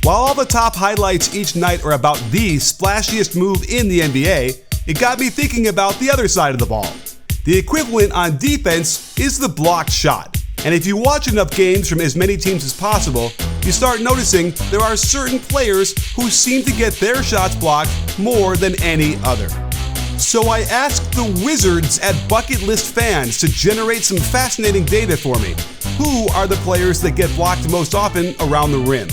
While all the top highlights each night are about the splashiest move in the NBA, it got me thinking about the other side of the ball. The equivalent on defense is the blocked shot. And if you watch enough games from as many teams as possible, you start noticing there are certain players who seem to get their shots blocked more than any other. So I asked the wizards at Bucket List Fans to generate some fascinating data for me. Who are the players that get blocked most often around the rim?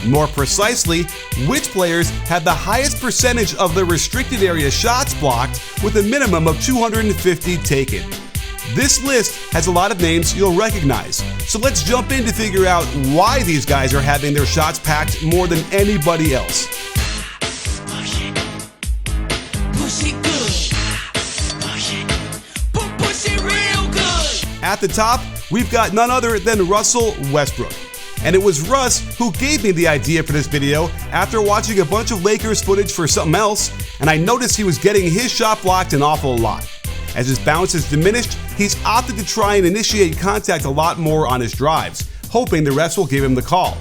More precisely, which players have the highest percentage of the restricted area shots blocked with a minimum of 250 taken? This list has a lot of names you'll recognize, so let's jump in to figure out why these guys are having their shots packed more than anybody else. At the top, we've got none other than Russell Westbrook. And it was Russ who gave me the idea for this video after watching a bunch of Lakers footage for something else, and I noticed he was getting his shot blocked an awful lot. As his bounce has diminished, he's opted to try and initiate contact a lot more on his drives, hoping the refs will give him the call.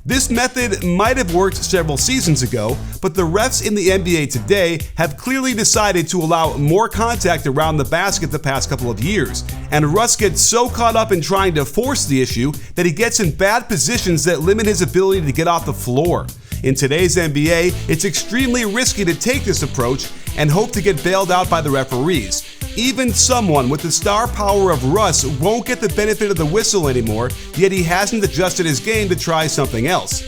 This method might have worked several seasons ago, but the refs in the NBA today have clearly decided to allow more contact around the basket the past couple of years, and Russ gets so caught up in trying to force the issue that he gets in bad positions that limit his ability to get off the floor. In today's NBA, it's extremely risky to take this approach and hope to get bailed out by the referees. Even someone with the star power of Russ won't get the benefit of the whistle anymore, yet he hasn't adjusted his game to try something else.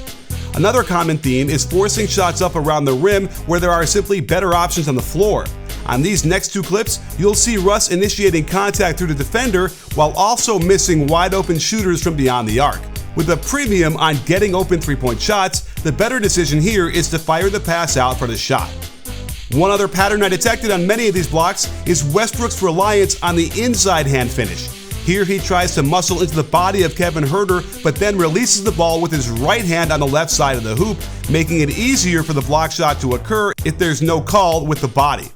Another common theme is forcing shots up around the rim where there are simply better options on the floor. On these next two clips, you'll see Russ initiating contact through the defender while also missing wide open shooters from beyond the arc. With a premium on getting open three-point shots, the better decision here is to fire the pass out for the shot. One other pattern I detected on many of these blocks is Westbrook's reliance on the inside hand finish. Here he tries to muscle into the body of Kevin Huerter, but then releases the ball with his right hand on the left side of the hoop, making it easier for the block shot to occur if there's no call with the body.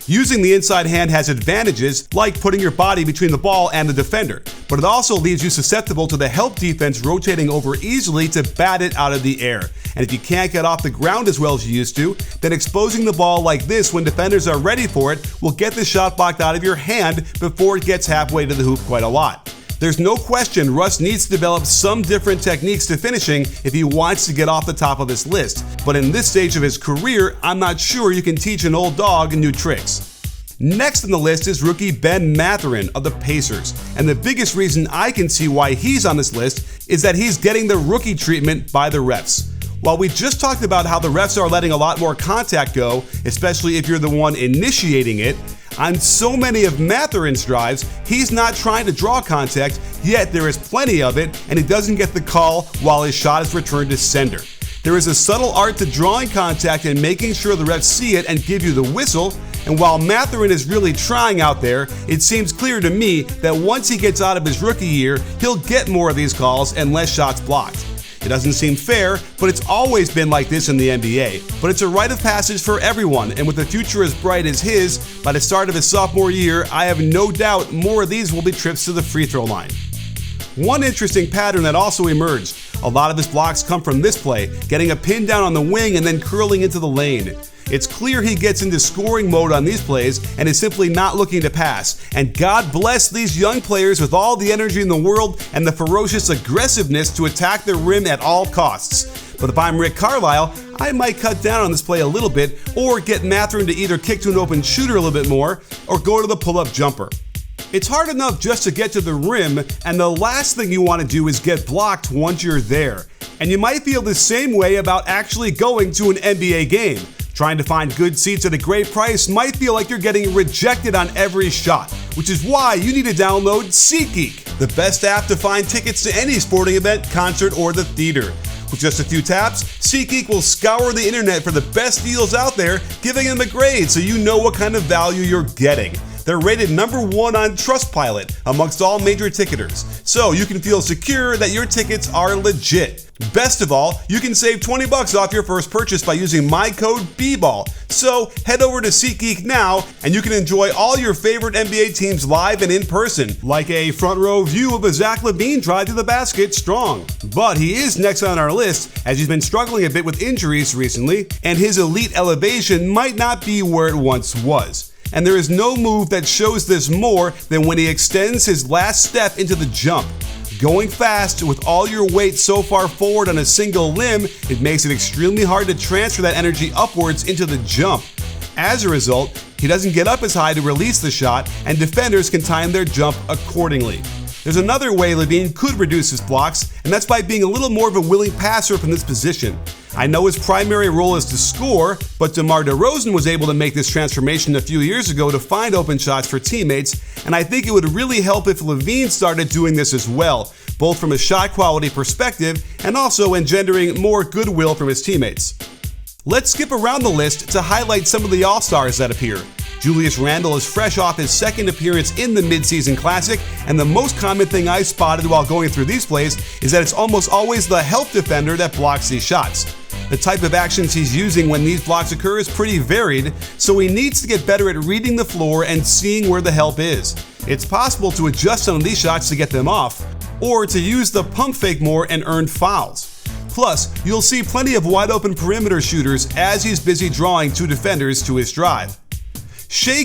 Using the inside hand has advantages like putting your body between the ball and the defender, but it also leaves you susceptible to the help defense rotating over easily to bat it out of the air. And if you can't get off the ground as well as you used to, then exposing the ball like this when defenders are ready for it will get the shot blocked out of your hand before it gets halfway to the hoop quite a lot. There's no question Russ needs to develop some different techniques to finishing if he wants to get off the top of this list, but in this stage of his career, I'm not sure you can teach an old dog new tricks. Next on the list is rookie Ben Mathurin of the Pacers, and the biggest reason I can see why he's on this list is that he's getting the rookie treatment by the refs. While we just talked about how the refs are letting a lot more contact go, especially if you're the one initiating it, on so many of Mathurin's drives, he's not trying to draw contact, yet there is plenty of it, and he doesn't get the call while his shot is returned to sender. There is a subtle art to drawing contact and making sure the refs see it and give you the whistle, and while Mathurin is really trying out there, it seems clear to me that once he gets out of his rookie year, he'll get more of these calls and less shots blocked. It doesn't seem fair, but it's always been like this in the NBA. But it's a rite of passage for everyone, and with a future as bright as his, by the start of his sophomore year, I have no doubt more of these will be trips to the free throw line. One interesting pattern that also emerged. A lot of his blocks come from this play, getting a pin down on the wing and then curling into the lane. It's clear he gets into scoring mode on these plays and is simply not looking to pass. And God bless these young players with all the energy in the world and the ferocious aggressiveness to attack the rim at all costs. But if I'm Rick Carlisle, I might cut down on this play a little bit or get Mathurin to either kick to an open shooter a little bit more or go to the pull-up jumper. It's hard enough just to get to the rim, and the last thing you want to do is get blocked once you're there. And you might feel the same way about actually going to an NBA game. Trying to find good seats at a great price might feel like you're getting rejected on every shot, which is why you need to download SeatGeek, the best app to find tickets to any sporting event, concert, or the theater. With just a few taps, SeatGeek will scour the internet for the best deals out there, giving them a grade so you know what kind of value you're getting. They're rated #1 on Trustpilot amongst all major ticketers, so you can feel secure that your tickets are legit. Best of all, you can save $20 off your first purchase by using my code BBALL. So head over to SeatGeek now and you can enjoy all your favorite NBA teams live and in person, like a front row view of a Zach LaVine drive to the basket strong. But he is next on our list as he's been struggling a bit with injuries recently, and his elite elevation might not be where it once was. And there is no move that shows this more than when he extends his last step into the jump. Going fast with all your weight so far forward on a single limb, it makes it extremely hard to transfer that energy upwards into the jump. As a result, he doesn't get up as high to release the shot, and defenders can time their jump accordingly. There's another way LaVine could reduce his blocks, and that's by being a little more of a willing passer from this position. I know his primary role is to score, but DeMar DeRozan was able to make this transformation a few years ago to find open shots for teammates, and I think it would really help if LaVine started doing this as well, both from a shot quality perspective and also engendering more goodwill from his teammates. Let's skip around the list to highlight some of the All-Stars that appear. Julius Randle is fresh off his second appearance in the Midseason Classic, and the most common thing I spotted while going through these plays is that it's almost always the help defender that blocks these shots. The type of actions he's using when these blocks occur is pretty varied, so he needs to get better at reading the floor and seeing where the help is. It's possible to adjust some of these shots to get them off, or to use the pump fake more and earn fouls. Plus, you'll see plenty of wide open perimeter shooters as he's busy drawing two defenders to his drive.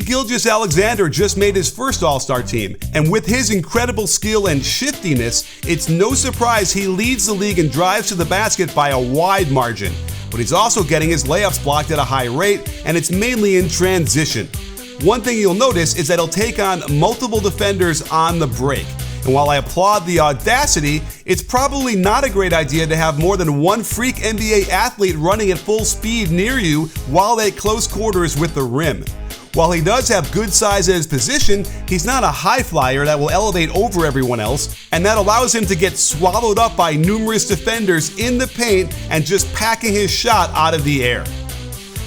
Gilgeous-Alexander just made his first All-Star team, and with his incredible skill and shiftiness, it's no surprise he leads the league in drives to the basket by a wide margin. But he's also getting his layups blocked at a high rate, and it's mainly in transition. One thing you'll notice is that he'll take on multiple defenders on the break. And while I applaud the audacity, it's probably not a great idea to have more than one freak NBA athlete running at full speed near you while at close quarters with the rim. While he does have good size at his position, he's not a high flyer that will elevate over everyone else, and that allows him to get swallowed up by numerous defenders in the paint and just packing his shot out of the air.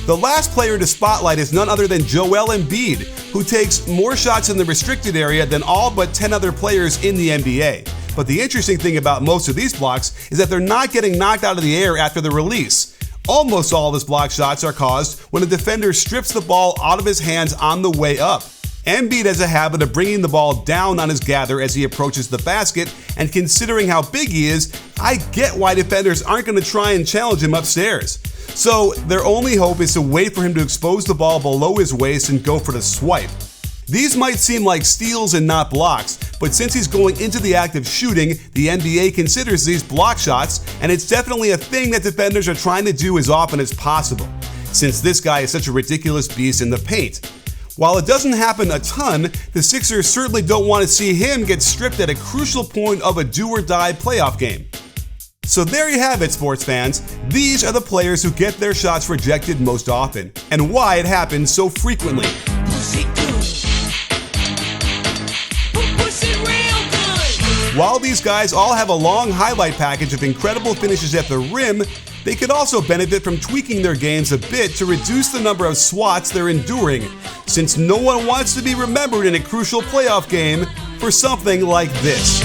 The last player to spotlight is none other than Joel Embiid, who takes more shots in the restricted area than all but 10 other players in the NBA. But the interesting thing about most of these blocks is that they're not getting knocked out of the air after the release. Almost all of his block shots are caused when a defender strips the ball out of his hands on the way up. Embiid has a habit of bringing the ball down on his gather as he approaches the basket, and considering how big he is, I get why defenders aren't going to try and challenge him upstairs. So their only hope is to wait for him to expose the ball below his waist and go for the swipe. These might seem like steals and not blocks, but since he's going into the act of shooting, the NBA considers these block shots, and it's definitely a thing that defenders are trying to do as often as possible, since this guy is such a ridiculous beast in the paint. While it doesn't happen a ton, the Sixers certainly don't want to see him get stripped at a crucial point of a do-or-die playoff game. So there you have it, sports fans. These are the players who get their shots rejected most often, and why it happens so frequently. While these guys all have a long highlight package of incredible finishes at the rim, they could also benefit from tweaking their games a bit to reduce the number of swats they're enduring, since no one wants to be remembered in a crucial playoff game for something like this.